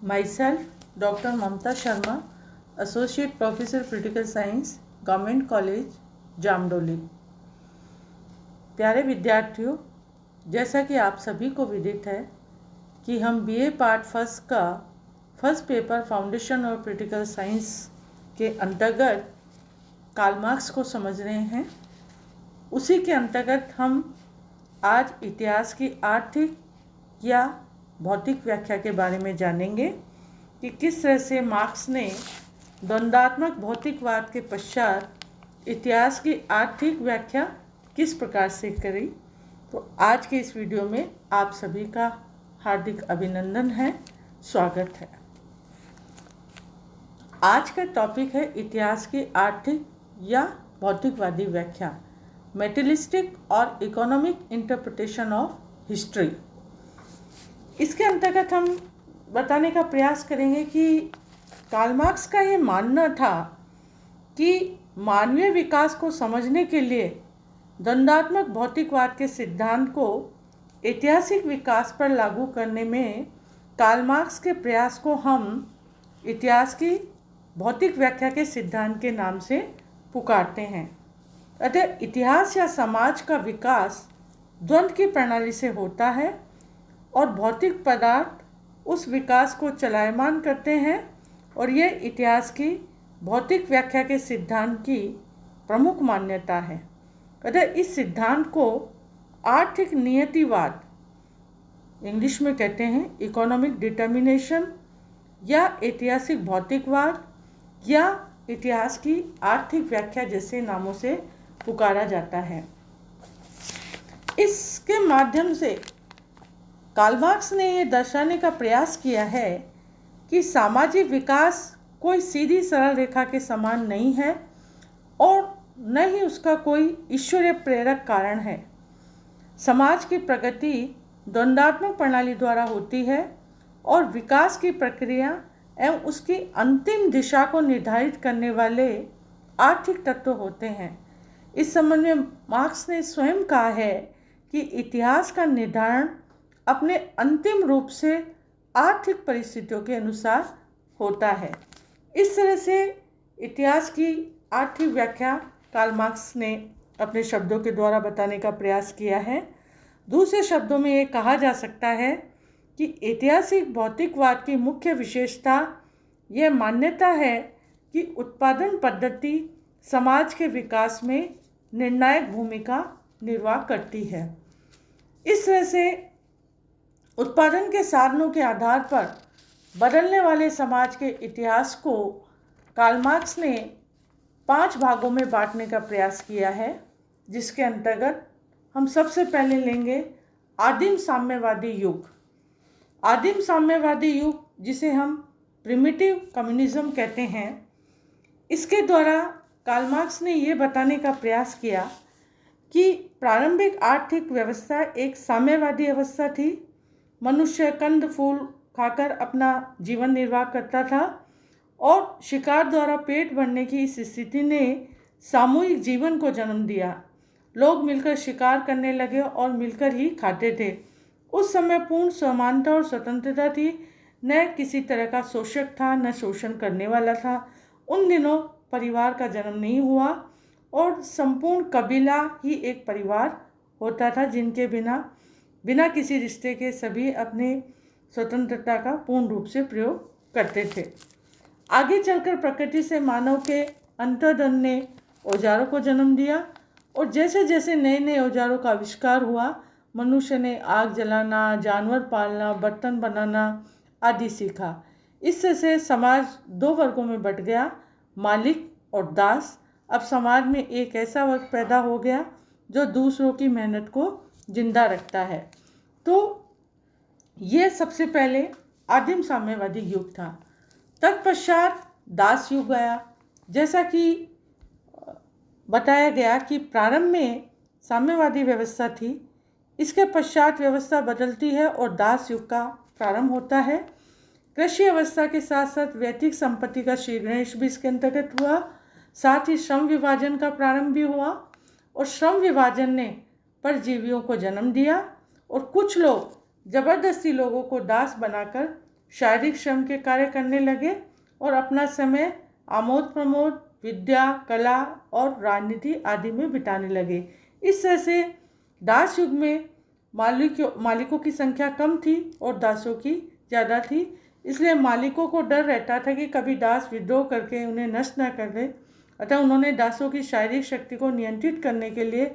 Myself, Dr. Mamta Sharma, Associate Professor Political Science, government college Jamdoli. प्यारे विद्यार्थियों, जैसा कि आप सभी को विदित है कि हम बीए पार्ट फर्स्ट का फर्स्ट पेपर फाउंडेशन और पॉलिटिकल साइंस के अंतर्गत कार्ल मार्क्स को समझ रहे हैं। उसी के अंतर्गत हम आज इतिहास की आर्थिक या भौतिक व्याख्या के बारे में जानेंगे कि किस तरह से मार्क्स ने द्वंद्वात्मक भौतिकवाद के पश्चात इतिहास की आर्थिक व्याख्या किस प्रकार से करी। तो आज के इस वीडियो में आप सभी का हार्दिक अभिनंदन है, स्वागत है। आज का टॉपिक है इतिहास की आर्थिक या भौतिकवादी व्याख्या, मेटेरियलिस्टिक और इकोनॉमिक इंटरप्रिटेशन ऑफ हिस्ट्री। इसके अंतर्गत हम बताने का प्रयास करेंगे कि कार्ल मार्क्स का ये मानना था कि मानवीय विकास को समझने के लिए द्वंद्वात्मक भौतिकवाद के सिद्धांत को ऐतिहासिक विकास पर लागू करने में कार्ल मार्क्स के प्रयास को हम इतिहास की भौतिक व्याख्या के सिद्धांत के नाम से पुकारते हैं। अतः इतिहास या समाज का विकास द्वंद्व की प्रणाली से होता है और भौतिक पदार्थ उस विकास को चलायमान करते हैं और यह इतिहास की भौतिक व्याख्या के सिद्धांत की प्रमुख मान्यता है। अतः इस सिद्धांत को आर्थिक नियतिवाद, इंग्लिश में कहते हैं इकोनॉमिक डिटर्मिनेशन, या ऐतिहासिक भौतिकवाद या इतिहास की आर्थिक व्याख्या जैसे नामों से पुकारा जाता है। इसके माध्यम से कार्ल मार्क्स ने यह दर्शाने का प्रयास किया है कि सामाजिक विकास कोई सीधी सरल रेखा के समान नहीं है और न ही उसका कोई ईश्वरीय प्रेरक कारण है। समाज की प्रगति द्वंद्वात्मक प्रणाली द्वारा होती है और विकास की प्रक्रिया एवं उसकी अंतिम दिशा को निर्धारित करने वाले आर्थिक तत्व होते हैं। इस संबंध में मार्क्स ने स्वयं कहा है कि इतिहास का निर्धारण अपने अंतिम रूप से आर्थिक परिस्थितियों के अनुसार होता है। इस तरह से इतिहास की आर्थिक व्याख्या कार्ल मार्क्स ने अपने शब्दों के द्वारा बताने का प्रयास किया है। दूसरे शब्दों में ये कहा जा सकता है कि ऐतिहासिक भौतिकवाद की मुख्य विशेषता यह मान्यता है कि उत्पादन पद्धति समाज के विकास में निर्णायक भूमिका निर्वाह करती है। इस तरह से उत्पादन के साधनों के आधार पर बदलने वाले समाज के इतिहास को कार्ल मार्क्स ने 5 भागों में बांटने का प्रयास किया है, जिसके अंतर्गत हम सबसे पहले लेंगे आदिम साम्यवादी युग। आदिम साम्यवादी युग, जिसे हम प्रिमिटिव कम्युनिज्म कहते हैं, इसके द्वारा कार्ल मार्क्स ने ये बताने का प्रयास किया कि प्रारंभिक आर्थिक व्यवस्था एक साम्यवादी अवस्था थी। मनुष्य कंद फूल खाकर अपना जीवन निर्वाह करता था और शिकार द्वारा पेट भरने की इस स्थिति ने सामूहिक जीवन को जन्म दिया। लोग मिलकर शिकार करने लगे और मिलकर ही खाते थे। उस समय पूर्ण समानता और स्वतंत्रता थी, न किसी तरह का शोषक था न शोषण करने वाला था। उन दिनों परिवार का जन्म नहीं हुआ और संपूर्ण कबीला ही एक परिवार होता था, जिनके बिना किसी रिश्ते के सभी अपने स्वतंत्रता का पूर्ण रूप से प्रयोग करते थे। आगे चलकर प्रकृति से मानव के अंतर्द्वंद ने औजारों को जन्म दिया और जैसे जैसे नए नए औजारों का आविष्कार हुआ, मनुष्य ने आग जलाना, जानवर पालना, बर्तन बनाना आदि सीखा। इससे से समाज 2 वर्गों में बंट गया, मालिक और दास। अब समाज में एक ऐसा वर्ग पैदा हो गया जो दूसरों की मेहनत को जिंदा रखता है। तो ये सबसे पहले आदिम साम्यवादी युग था। तत्पश्चात दास युग आया। जैसा कि बताया गया कि प्रारंभ में साम्यवादी व्यवस्था थी, इसके पश्चात व्यवस्था बदलती है और दास युग का प्रारंभ होता है। कृषि अवस्था के साथ साथ वैयक्तिक संपत्ति का श्रीगणेश भी इसके अंतर्गत हुआ। साथ ही श्रम विभाजन का प्रारंभ भी हुआ और श्रम विभाजन ने परजीवियों को जन्म दिया और कुछ लोग जबरदस्ती लोगों को दास बनाकर शारीरिक श्रम के कार्य करने लगे और अपना समय आमोद प्रमोद, विद्या, कला और राजनीति आदि में बिताने लगे। इस तरह से दास युग में मालिकों की संख्या कम थी और दासों की ज़्यादा थी, इसलिए मालिकों को डर रहता था कि कभी दास विद्रोह करके उन्हें नष्ट न कर दे। अतः उन्होंने दासों की शारीरिक शक्ति को नियंत्रित करने के लिए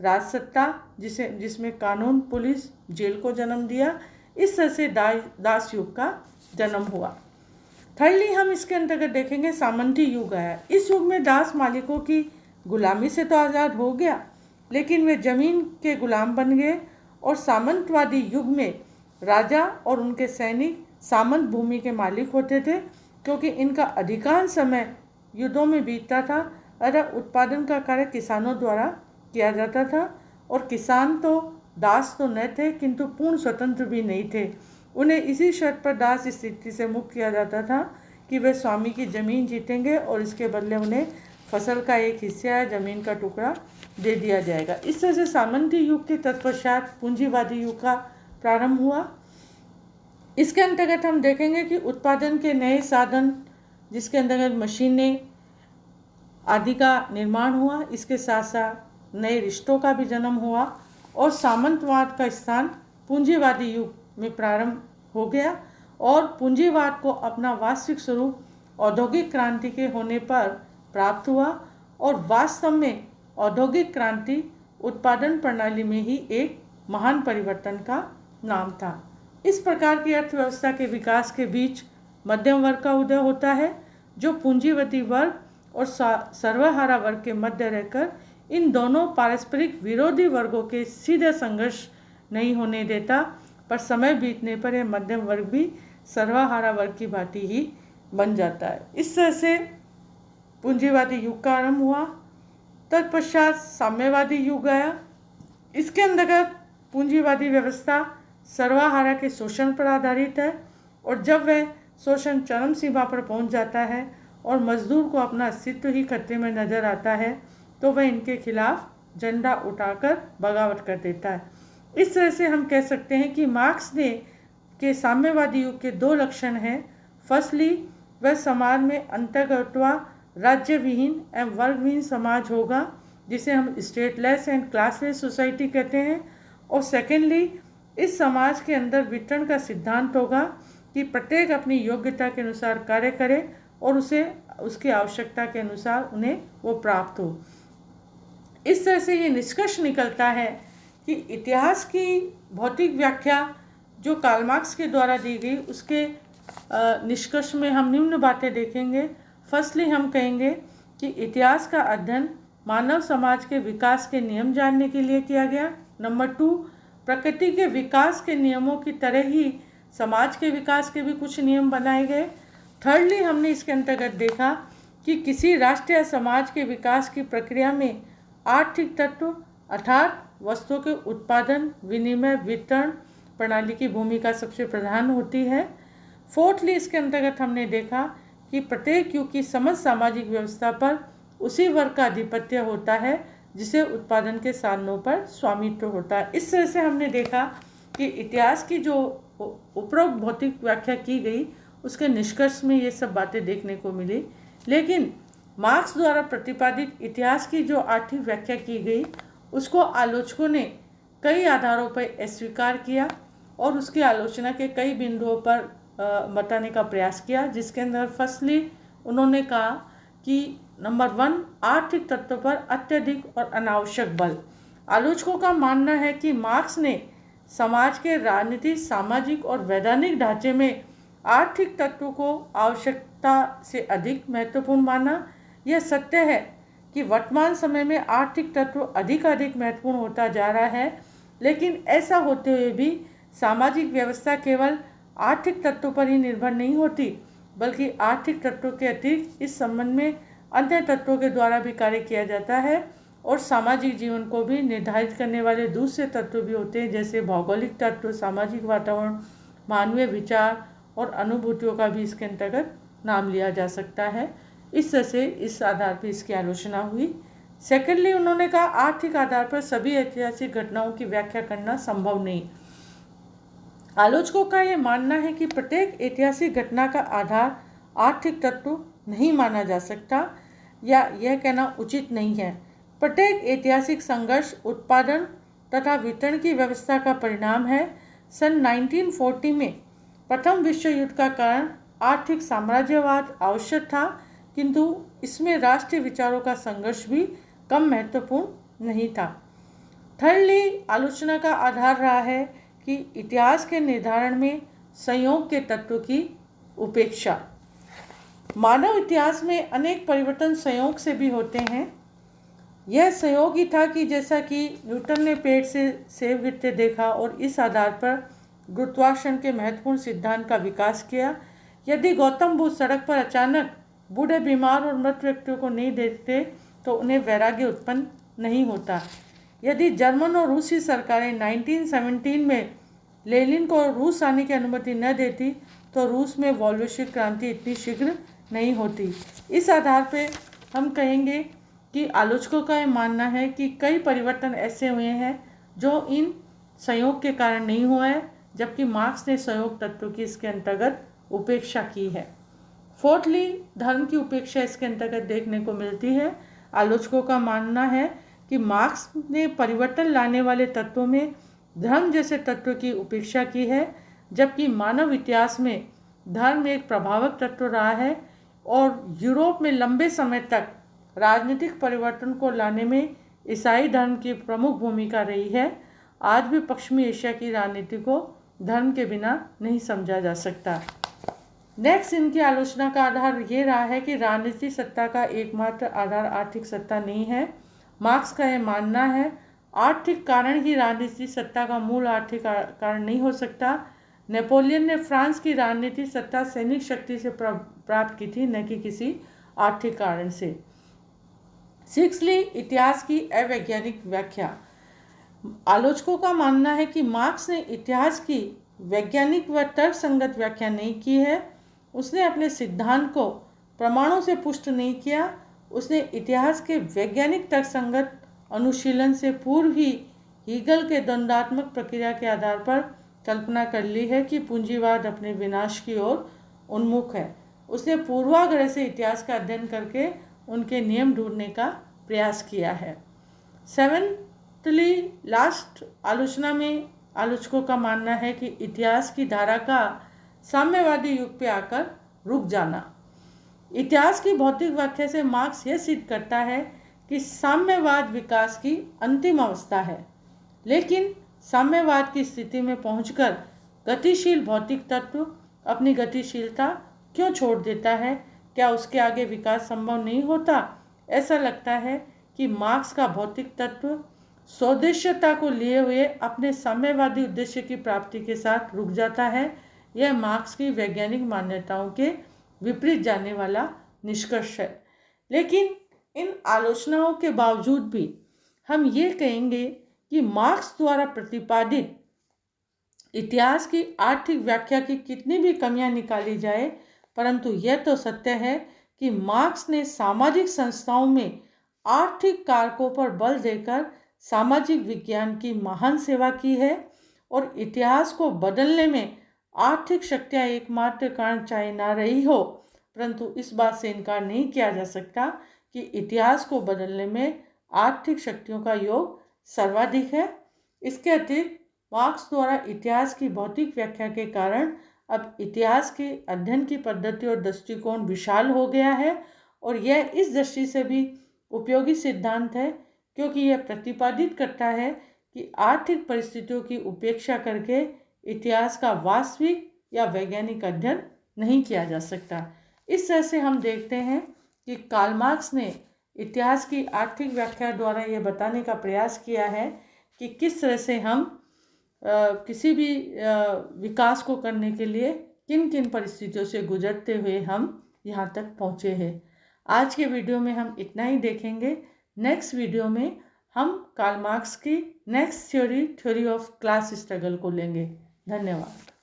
राजसत्ता, जिसमें कानून, पुलिस, जेल को जन्म दिया। इस तरह से दास युग का जन्म हुआ। थर्डली हम इसके अंतर्गत देखेंगे सामंती युग आया। इस युग में दास मालिकों की गुलामी से तो आज़ाद हो गया, लेकिन वे जमीन के गुलाम बन गए। और सामंतवादी युग में राजा और उनके सैनिक सामंत भूमि के मालिक होते थे, क्योंकि इनका अधिकांश समय युद्धों में बीतता था। अतः उत्पादन का कार्य किसानों द्वारा किया जाता था और किसान तो दास तो न थे, किंतु पूर्ण स्वतंत्र भी नहीं थे। उन्हें इसी शर्त पर दास स्थिति से मुक्त किया जाता था कि वे स्वामी की ज़मीन जीतेंगे और इसके बदले उन्हें फसल का एक हिस्सा या ज़मीन का टुकड़ा दे दिया जाएगा। इस तरह से सामंती युग के तत्पश्चात पूंजीवादी युग का प्रारंभ हुआ। इसके अंतर्गत हम देखेंगे कि उत्पादन के नए साधन, जिसके अंतर्गत मशीनें आदि का निर्माण हुआ। इसके साथ साथ नए रिश्तों का भी जन्म हुआ और सामंतवाद का स्थान पूंजीवादी युग में प्रारंभ हो गया और पूंजीवाद को अपना वास्तविक स्वरूप औद्योगिक क्रांति के होने पर प्राप्त हुआ। और वास्तव में औद्योगिक क्रांति उत्पादन प्रणाली में ही एक महान परिवर्तन का नाम था। इस प्रकार की अर्थव्यवस्था के विकास के बीच मध्यम वर्ग का उदय होता है, जो पूंजीवादी वर्ग और सर्वहारा वर्ग के मध्य रहकर इन दोनों पारस्परिक विरोधी वर्गों के सीधे संघर्ष नहीं होने देता, पर समय बीतने पर यह मध्यम वर्ग भी सर्वहारा वर्ग की भांति ही बन जाता है। इस तरह से पूंजीवादी युग का आरंभ हुआ। तत्पश्चात साम्यवादी युग आया। इसके अंतर्गत पूंजीवादी व्यवस्था सर्वहारा के शोषण पर आधारित है और जब वह शोषण चरम सीमा पर पहुंच जाता है और मजदूर को अपना अस्तित्व ही खतरे में नजर आता है, तो वह इनके खिलाफ झंडा उठाकर बगावत कर देता है। इस तरह से हम कह सकते हैं कि मार्क्स ने के साम्यवादी युग के दो लक्षण हैं। फर्स्टली, वह समाज में अंतर्गतवा राज्य विहीन एवं वर्ग विहीन समाज होगा, जिसे हम स्टेटलेस एंड क्लासलेस सोसाइटी कहते हैं। और सेकेंडली, इस समाज के अंदर वितरण का सिद्धांत होगा कि प्रत्येक अपनी योग्यता के अनुसार कार्य करे और उसे उसकी आवश्यकता के अनुसार उन्हें वो प्राप्त हो। इस तरह से ये निष्कर्ष निकलता है कि इतिहास की भौतिक व्याख्या जो कार्ल मार्क्स के द्वारा दी गई, उसके निष्कर्ष में हम निम्न बातें देखेंगे। फर्स्टली, हम कहेंगे कि इतिहास का अध्ययन मानव समाज के विकास के नियम जानने के लिए किया गया। नंबर 2, प्रकृति के विकास के नियमों की तरह ही समाज के विकास के भी कुछ नियम बनाए गए। थर्डली, हमने इसके अंतर्गत देखा कि किसी राष्ट्र या समाज के विकास की प्रक्रिया में आर्थिक तत्व अर्थात वस्तुओं के उत्पादन, विनिमय, वितरण प्रणाली की भूमिका सबसे प्रधान होती है। फोर्थली, इसके अंतर्गत हमने देखा कि प्रत्येक युग की समस्त सामाजिक व्यवस्था पर उसी वर्ग का आधिपत्य होता है जिसे उत्पादन के साधनों पर स्वामित्व होता है। इस तरह से हमने देखा कि इतिहास की जो उपरोक्त भौतिक व्याख्या की गई, उसके निष्कर्ष में ये सब बातें देखने को मिली। लेकिन मार्क्स द्वारा प्रतिपादित इतिहास की जो आर्थिक व्याख्या की गई, उसको आलोचकों ने कई आधारों पर अस्वीकार किया और उसकी आलोचना के कई बिंदुओं पर बताने का प्रयास किया। जिसके अंदर फर्स्टली उन्होंने कहा कि नंबर 1, आर्थिक तत्व पर अत्यधिक और अनावश्यक बल। आलोचकों का मानना है कि मार्क्स ने समाज के राजनीतिक, सामाजिक और वैधानिक ढांचे में आर्थिक तत्व को आवश्यकता से अधिक महत्वपूर्ण माना। यह सत्य है कि वर्तमान समय में आर्थिक तत्व अधिक महत्वपूर्ण होता जा रहा है, लेकिन ऐसा होते हुए भी सामाजिक व्यवस्था केवल आर्थिक तत्वों पर ही निर्भर नहीं होती, बल्कि आर्थिक तत्वों के अतिरिक्त इस संबंध में अन्य तत्वों के द्वारा भी कार्य किया जाता है और सामाजिक जीवन को भी निर्धारित करने वाले दूसरे तत्व भी होते हैं, जैसे भौगोलिक तत्व, सामाजिक वातावरण, मानवीय विचार और अनुभूतियों का भी इसके अंतर्गत नाम लिया जा सकता है। इस तरह से इस आधार पर इसकी आलोचना हुई। सेकेंडली, उन्होंने कहा आर्थिक आधार पर सभी ऐतिहासिक घटनाओं की व्याख्या करना संभव नहीं। आलोचकों का ये मानना है कि प्रत्येक ऐतिहासिक घटना का आधार आर्थिक तत्व नहीं माना जा सकता, या यह कहना उचित नहीं है। प्रत्येक ऐतिहासिक संघर्ष उत्पादन तथा वितरण की व्यवस्था का परिणाम है। सन 1940 में प्रथम विश्व युद्ध का कारण आर्थिक साम्राज्यवाद आवश्यक था, किंतु इसमें राष्ट्रीय विचारों का संघर्ष भी कम महत्वपूर्ण नहीं था। थर्डली, आलोचना का आधार रहा है कि इतिहास के निर्धारण में संयोग के तत्व की उपेक्षा। मानव इतिहास में अनेक परिवर्तन संयोग से भी होते हैं। यह संयोग ही था कि जैसा कि न्यूटन ने पेड़ से सेब गिरते देखा और इस आधार पर गुरुत्वाकर्षण के महत्वपूर्ण सिद्धांत का विकास किया। यदि गौतम बुद्ध सड़क पर अचानक बूढ़े, बीमार और मृत व्यक्तियों को नहीं देखते तो उन्हें वैराग्य उत्पन्न नहीं होता। यदि जर्मन और रूसी सरकारें 1917 में लेनिन को रूस आने की अनुमति न देती तो रूस में वॉल्शेविक क्रांति इतनी शीघ्र नहीं होती। इस आधार पर हम कहेंगे कि आलोचकों का यह मानना है कि कई परिवर्तन ऐसे हुए हैं जो इन संयोग के कारण नहीं हुआ है, जबकि मार्क्स ने संयोग तत्व की इसके अंतर्गत उपेक्षा की है। फोर्थली, धर्म की उपेक्षा इसके अंतर्गत देखने को मिलती है। आलोचकों का मानना है कि मार्क्स ने परिवर्तन लाने वाले तत्वों में धर्म जैसे तत्व की उपेक्षा की है, जबकि मानव इतिहास में धर्म एक प्रभावक तत्व रहा है और यूरोप में लंबे समय तक राजनीतिक परिवर्तन को लाने में ईसाई धर्म की प्रमुख भूमिका रही है। आज भी पश्चिमी एशिया की राजनीति को धर्म के बिना नहीं समझा जा सकता। नेक्स्ट, इनकी आलोचना का आधार ये रहा है कि राजनीतिक सत्ता का एकमात्र आधार आर्थिक सत्ता नहीं है। मार्क्स का यह मानना है आर्थिक कारण ही राजनीतिक सत्ता का मूल आर्थिक कारण नहीं हो सकता। नेपोलियन ने फ्रांस की राजनीतिक सत्ता सैनिक शक्ति से प्राप्त की थी, न कि किसी आर्थिक कारण से। सिक्सली, इतिहास की अवैज्ञानिक व्याख्या। आलोचकों का मानना है कि मार्क्स ने इतिहास की वैज्ञानिक व तर्कसंगत व्याख्या नहीं की है। उसने अपने सिद्धांत को प्रमाणों से पुष्ट नहीं किया। उसने इतिहास के वैज्ञानिक तर्कसंगत अनुशीलन से पूर्व ही हीगल के द्वंद्वात्मक प्रक्रिया के आधार पर कल्पना कर ली है कि पूंजीवाद अपने विनाश की ओर उन्मुख है। उसने पूर्वाग्रह से इतिहास का अध्ययन करके उनके नियम ढूंढने का प्रयास किया है। सेवेंथली, लास्ट आलोचना में आलोचकों का मानना है कि इतिहास की धारा का साम्यवादी युग पे आकर रुक जाना। इतिहास की भौतिक व्याख्या से मार्क्स यह सिद्ध करता है कि साम्यवाद विकास की अंतिम अवस्था है, लेकिन साम्यवाद की स्थिति में पहुंचकर गतिशील भौतिक तत्व अपनी गतिशीलता क्यों छोड़ देता है? क्या उसके आगे विकास संभव नहीं होता? ऐसा लगता है कि मार्क्स का भौतिक तत्व स्वदेश्यता को लिए हुए अपने साम्यवादी उद्देश्य की प्राप्ति के साथ रुक जाता है। यह मार्क्स की वैज्ञानिक मान्यताओं के विपरीत जाने वाला निष्कर्ष है। लेकिन इन आलोचनाओं के बावजूद भी हम ये कहेंगे कि मार्क्स द्वारा प्रतिपादित इतिहास की आर्थिक व्याख्या की कितनी भी कमियां निकाली जाए, परंतु यह तो सत्य है कि मार्क्स ने सामाजिक संस्थाओं में आर्थिक कारकों पर बल देकर सामाजिक विज्ञान की महान सेवा की है और इतिहास को बदलने में आर्थिक शक्तियाँ एकमात्र कारण चाहे ना रही हो, परंतु इस बात से इनकार नहीं किया जा सकता कि इतिहास को बदलने में आर्थिक शक्तियों का योग सर्वाधिक है। इसके अतिरिक्त मार्क्स द्वारा इतिहास की भौतिक व्याख्या के कारण अब इतिहास के अध्ययन की पद्धति और दृष्टिकोण विशाल हो गया है और यह इस दृष्टि से भी उपयोगी सिद्धांत है क्योंकि यह प्रतिपादित करता है कि आर्थिक परिस्थितियों की उपेक्षा करके इतिहास का वास्तविक या वैज्ञानिक अध्ययन नहीं किया जा सकता। इस तरह से हम देखते हैं कि कार्ल मार्क्स ने इतिहास की आर्थिक व्याख्या द्वारा यह बताने का प्रयास किया है कि किस तरह से हम किसी भी विकास को करने के लिए किन किन परिस्थितियों से गुजरते हुए हम यहाँ तक पहुँचे हैं। आज के वीडियो में हम इतना ही देखेंगे। नेक्स्ट वीडियो में हम कार्ल मार्क्स की next theory of class struggle को लेंगे। धन्यवाद।